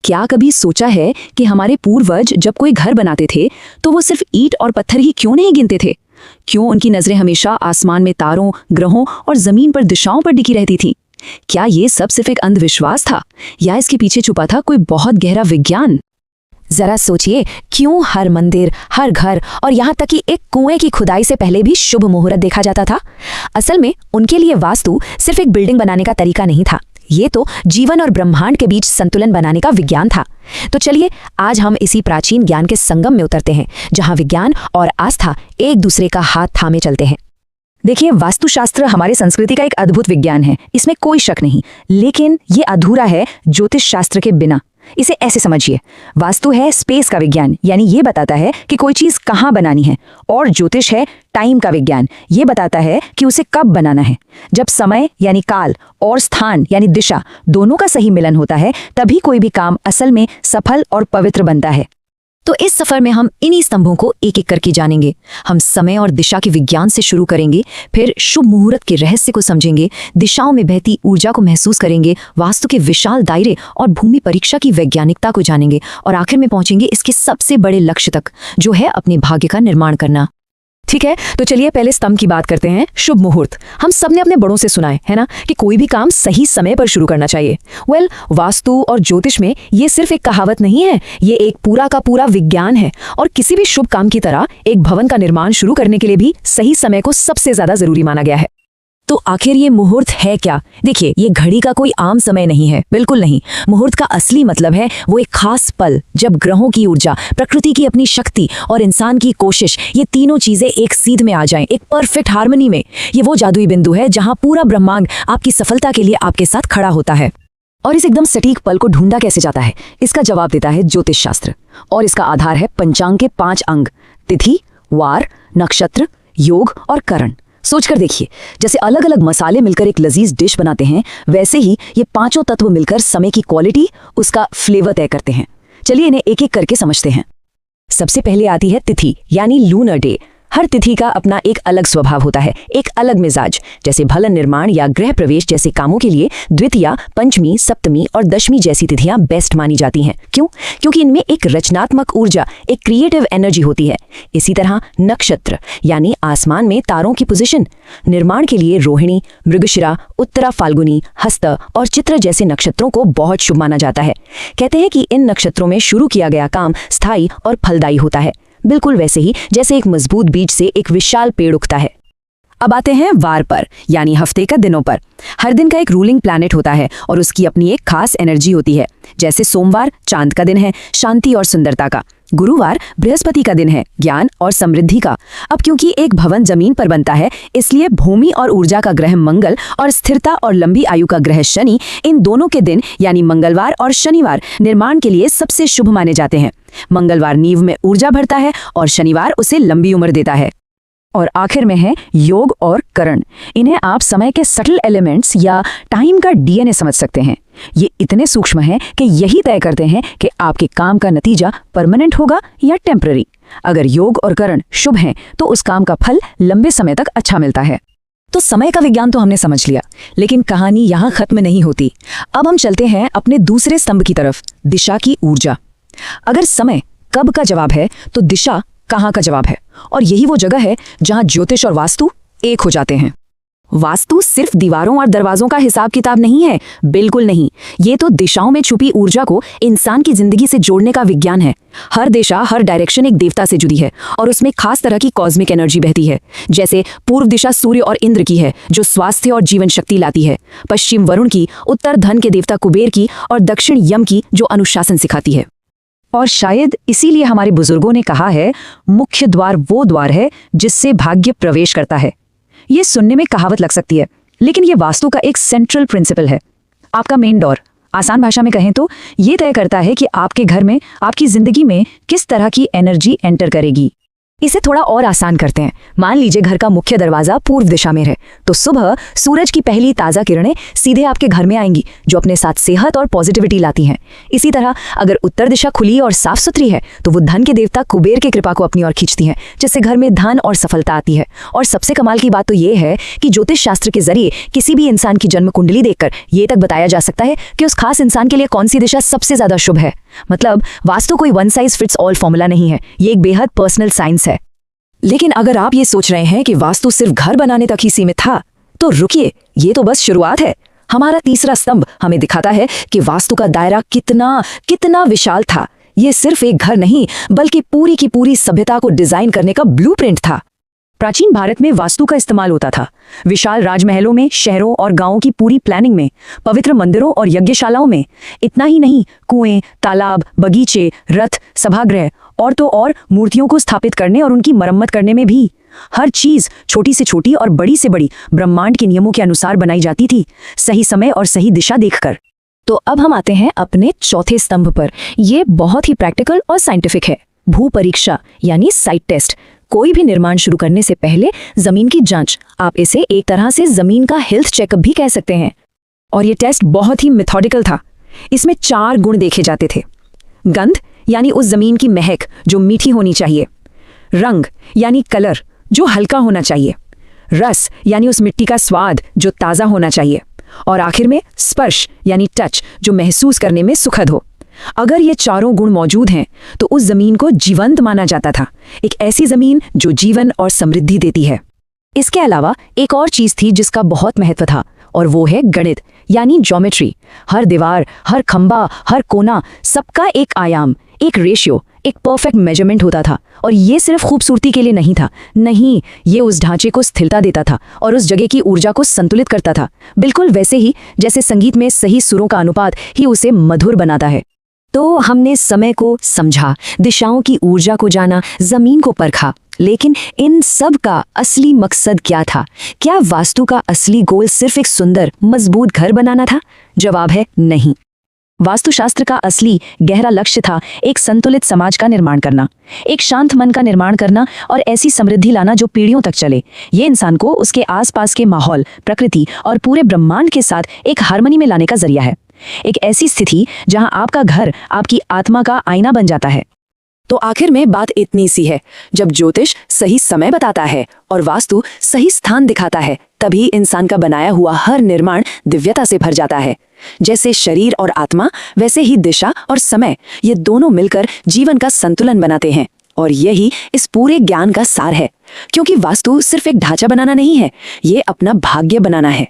क्या कभी सोचा है कि हमारे पूर्वज जब कोई घर बनाते थे तो वो सिर्फ ईंट और पत्थर ही क्यों नहीं गिनते थे? क्यों उनकी नजरें हमेशा आसमान में तारों, ग्रहों और जमीन पर दिशाओं पर टिकी रहती थी? क्या ये सब सिर्फ एक अंधविश्वास था या इसके पीछे छुपा था कोई बहुत गहरा विज्ञान? जरा सोचिए, क्यों हर मंदिर, हर घर और यहाँ तक कि एक कुएं की खुदाई से पहले भी शुभ मुहूर्त देखा जाता था? असल में उनके लिए वास्तु सिर्फ एक बिल्डिंग बनाने का तरीका नहीं था, ये तो जीवन और ब्रह्मांड के बीच संतुलन बनाने का विज्ञान था। तो चलिए आज हम इसी प्राचीन ज्ञान के संगम में उतरते हैं, जहां विज्ञान और आस्था एक दूसरे का हाथ थामे चलते हैं। देखिए, वास्तुशास्त्र हमारे संस्कृति का एक अद्भुत विज्ञान है, इसमें कोई शक नहीं। लेकिन ये अधूरा है ज्योतिष शास्त्र के बिना। इसे ऐसे समझिए, वास्तु है स्पेस का विज्ञान, यानी ये बताता है कि कोई चीज कहाँ बनानी है, और ज्योतिष है टाइम का विज्ञान, ये बताता है कि उसे कब बनाना है। जब समय यानी काल और स्थान यानी दिशा दोनों का सही मिलन होता है, तभी कोई भी काम असल में सफल और पवित्र बनता है। तो इस सफर में हम इन्हीं स्तंभों को एक एक करके जानेंगे। हम समय और दिशा के विज्ञान से शुरू करेंगे, फिर शुभ मुहूर्त के रहस्य को समझेंगे, दिशाओं में बहती ऊर्जा को महसूस करेंगे, वास्तु के विशाल दायरे और भूमि परीक्षा की वैज्ञानिकता को जानेंगे, और आखिर में पहुंचेंगे इसके सबसे बड़े लक्ष्य तक, जो है अपने भाग्य का निर्माण करना। ठीक है, तो चलिए पहले स्तंभ की बात करते हैं, शुभ मुहूर्त। हम सबने अपने बड़ों से सुना है ना, कि कोई भी काम सही समय पर शुरू करना चाहिए। वास्तु और ज्योतिष में ये सिर्फ एक कहावत नहीं है, ये एक पूरा का पूरा विज्ञान है। और किसी भी शुभ काम की तरह एक भवन का निर्माण शुरू करने के लिए भी सही समय को सबसे ज्यादा जरूरी माना गया है। तो आखिर ये मुहूर्त है क्या? देखिए, ये घड़ी का कोई आम समय नहीं है, बिल्कुल नहीं। मुहूर्त का असली मतलब है वो एक खास पल, जब ग्रहों की ऊर्जा, प्रकृति की अपनी शक्ति और इंसान की कोशिश, ये तीनों चीजें एक सीध में आ जाएं, एक परफेक्ट हार्मनी में। ये वो जादुई बिंदु है जहां पूरा ब्रह्मांड आपकी सफलता के लिए आपके साथ खड़ा होता है। और इस एकदम सटीक पल को ढूंढा कैसे जाता है, इसका जवाब देता है ज्योतिष शास्त्र। और इसका आधार है पंचांग के 5 अंग: तिथि, वार, नक्षत्र, योग और करण। सोचकर देखिए, जैसे अलग अलग मसाले मिलकर एक लजीज डिश बनाते हैं, वैसे ही ये पांचों तत्व मिलकर समय की क्वालिटी, उसका फ्लेवर तय करते हैं। चलिए इन्हें एक एक करके समझते हैं। सबसे पहले आती है तिथि, यानी लूनर डे। हर तिथि का अपना एक अलग स्वभाव होता है, एक अलग मिजाज। जैसे भवन निर्माण या गृह प्रवेश जैसे कामों के लिए द्वितीया, पंचमी, सप्तमी और दशमी जैसी तिथियां बेस्ट मानी जाती हैं। क्यों? क्योंकि इनमें एक रचनात्मक ऊर्जा, एक क्रिएटिव एनर्जी होती है। इसी तरह नक्षत्र, यानी आसमान में तारों की पोजीशन, निर्माण के लिए रोहिणी, मृगशिरा, उत्तरा फाल्गुनी, हस्त और चित्र जैसे नक्षत्रों को बहुत शुभ माना जाता है। कहते हैं कि इन नक्षत्रों में शुरू किया गया काम स्थायी और फलदायी होता है, बिल्कुल वैसे ही जैसे एक मजबूत बीज से एक विशाल पेड़ उगता है। अब आते हैं वार पर, यानी हफ्ते का दिनों पर। हर दिन का एक रूलिंग प्लैनेट होता है और उसकी अपनी एक खास एनर्जी होती है। जैसे सोमवार चांद का दिन है, शांति और सुंदरता का। गुरुवार बृहस्पति का दिन है, ज्ञान और समृद्धि का। अब क्योंकि एक भवन जमीन पर बनता है, इसलिए भूमि और ऊर्जा का ग्रह मंगल और स्थिरता और लंबी आयु का ग्रह शनि, इन दोनों के दिन यानी मंगलवार और शनिवार निर्माण के लिए सबसे शुभ माने जाते हैं। मंगलवार नींव में ऊर्जा भरता है और शनिवार उसे लंबी उम्र देता है। और आखिर में है योग और करण। इन्हें आप समय के सटल एलिमेंट्स या टाइम का डीएनए समझ सकते हैं। ये इतने सूक्ष्म हैं कि यही तय करते हैं कि आपके काम का नतीजा परमानेंट होगा या टेम्पररी। अगर योग और करण शुभ हैं तो उस काम का फल लंबे समय तक अच्छा मिलता है। तो समय का विज्ञान तो हमने समझ लिया, लेकिन कहानी यहाँ खत्म नहीं होती। अब हम चलते हैं अपने दूसरे स्तंभ की तरफ, दिशा की ऊर्जा। अगर समय कब का जवाब है तो दिशा कहाँ का जवाब है। और यही वो जगह है जहां ज्योतिष और वास्तु एक हो जाते हैं। वास्तु सिर्फ दीवारों और दरवाजों का हिसाब किताब नहीं है, बिल्कुल नहीं। ये तो दिशाओं में छुपी ऊर्जा को इंसान की जिंदगी से जोड़ने का विज्ञान है। हर दिशा, हर डायरेक्शन एक देवता से जुड़ी है और उसमें खास तरह की कॉस्मिक एनर्जी बहती है। जैसे पूर्व दिशा सूर्य और इंद्र की है, जो स्वास्थ्य और जीवन शक्ति लाती है। पश्चिम वरुण की, उत्तर धन के देवता कुबेर की, और दक्षिण यम की, जो अनुशासन सिखाती है। और शायद इसीलिए हमारे बुजुर्गों ने कहा है, मुख्य द्वार वो द्वार है जिससे भाग्य प्रवेश करता है। ये सुनने में कहावत लग सकती है, लेकिन ये वास्तु का एक सेंट्रल प्रिंसिपल है। आपका मेन डोर, आसान भाषा में कहें तो, ये तय करता है कि आपके घर में, आपकी जिंदगी में किस तरह की एनर्जी एंटर करेगी। इसे थोड़ा और आसान करते हैं। मान लीजिए घर का मुख्य दरवाजा पूर्व दिशा में है, तो सुबह सूरज की पहली ताज़ा किरणें सीधे आपके घर में आएंगी, जो अपने साथ सेहत और पॉजिटिविटी लाती हैं। इसी तरह अगर उत्तर दिशा खुली और साफ सुथरी है, तो वो धन के देवता कुबेर की कृपा को अपनी ओर खींचती हैं, जिससे घर में धन और सफलता आती है। और सबसे कमाल की बात तो ये है कि ज्योतिष शास्त्र के जरिए किसी भी इंसान की जन्म कुंडली देखकर ये तक बताया जा सकता है कि उस खास इंसान के लिए कौन सी दिशा सबसे ज्यादा शुभ है। मतलब वास्तु कोई one size fits all formula नहीं है, ये एक बेहद पर्सनल साइंस है। लेकिन अगर आप ये सोच रहे हैं कि वास्तु सिर्फ घर बनाने तक ही सीमित था, तो रुकिए, ये तो बस शुरुआत है। हमारा तीसरा स्तंभ हमें दिखाता है कि वास्तु का दायरा कितना विशाल था। ये सिर्फ एक घर नहीं, बल्कि पूरी की पूरी सभ्यता को डिजाइन करने का ब्लूप्रिंट था। प्राचीन भारत में वास्तु का इस्तेमाल होता था। विशाल राजमहलों में, शहरों और गांवों की पूरी प्लानिंग में, पवित्र मंदिरों और यज्ञशालाओं में। इतना ही नहीं, कुएं, तालाब, बगीचे, रथ, सभागृह और तो और मूर्तियों को स्थापित करने और उनकी मरम्मत करने में भी। हर चीज छोटी से छोटी और बड़ी से बड़ी ब्रह्मांड के नियमों के अनुसार बनाई जाती थी, सही समय और सही दिशा देखकर। तो अब हम आते हैं अपने चौथे स्तंभ पर। ये बहुत ही प्रैक्टिकल और साइंटिफिक है। भू परीक्षा यानी साइट टेस्ट। कोई भी निर्माण शुरू करने से पहले जमीन की जांच, आप इसे एक तरह से जमीन का हेल्थ चेकअप भी कह सकते हैं। और ये टेस्ट बहुत ही मेथोडिकल था। इसमें 4 गुण देखे जाते थे। गंध यानी उस जमीन की महक जो मीठी होनी चाहिए। रंग यानी कलर जो हल्का होना चाहिए। रस यानी उस मिट्टी का स्वाद जो ताज़ा होना चाहिए। और आखिर में स्पर्श यानी टच जो महसूस करने में सुखद हो। अगर ये चारों गुण मौजूद हैं तो उस जमीन को जीवंत माना जाता था, एक ऐसी जमीन जो जीवन और समृद्धि देती है। इसके अलावा एक और चीज थी जिसका बहुत महत्व था, और वो है गणित यानी ज्योमेट्री। हर दीवार, हर खंबा, हर कोना, सबका एक आयाम, एक रेशियो, एक परफेक्ट मेजरमेंट होता था। और ये सिर्फ खूबसूरती के लिए नहीं था, नहीं, ये उस ढांचे को स्थिरता देता था और उस जगह की ऊर्जा को संतुलित करता था। बिल्कुल वैसे ही जैसे संगीत में सही सुरों का अनुपात ही उसे मधुर बनाता है। तो हमने समय को समझा, दिशाओं की ऊर्जा को जाना, जमीन को परखा। लेकिन इन सब का असली मकसद क्या था? क्या वास्तु का असली गोल सिर्फ एक सुंदर, मजबूत घर बनाना था? जवाब है नहीं। वास्तुशास्त्र का असली गहरा लक्ष्य था एक संतुलित समाज का निर्माण करना, एक शांत मन का निर्माण करना और ऐसी समृद्धि लाना जो पीढ़ियों तक चले। ये इंसान को उसके आसपास के माहौल, प्रकृति और पूरे ब्रह्मांड के साथ एक हार्मनी में लाने का जरिया है। एक ऐसी स्थिति जहां आपका घर आपकी आत्मा का आईना बन जाता है। तो आखिर में बात इतनी सी है, जब ज्योतिष सही समय बताता है और वास्तु सही स्थान दिखाता है, तभी इंसान का बनाया हुआ हर निर्माण दिव्यता से भर जाता है। जैसे शरीर और आत्मा, वैसे ही दिशा और समय, ये दोनों मिलकर जीवन का संतुलन बनाते हैं। और यही इस पूरे ज्ञान का सार है, क्योंकि वास्तु सिर्फ एक ढांचा बनाना नहीं है, ये अपना भाग्य बनाना है।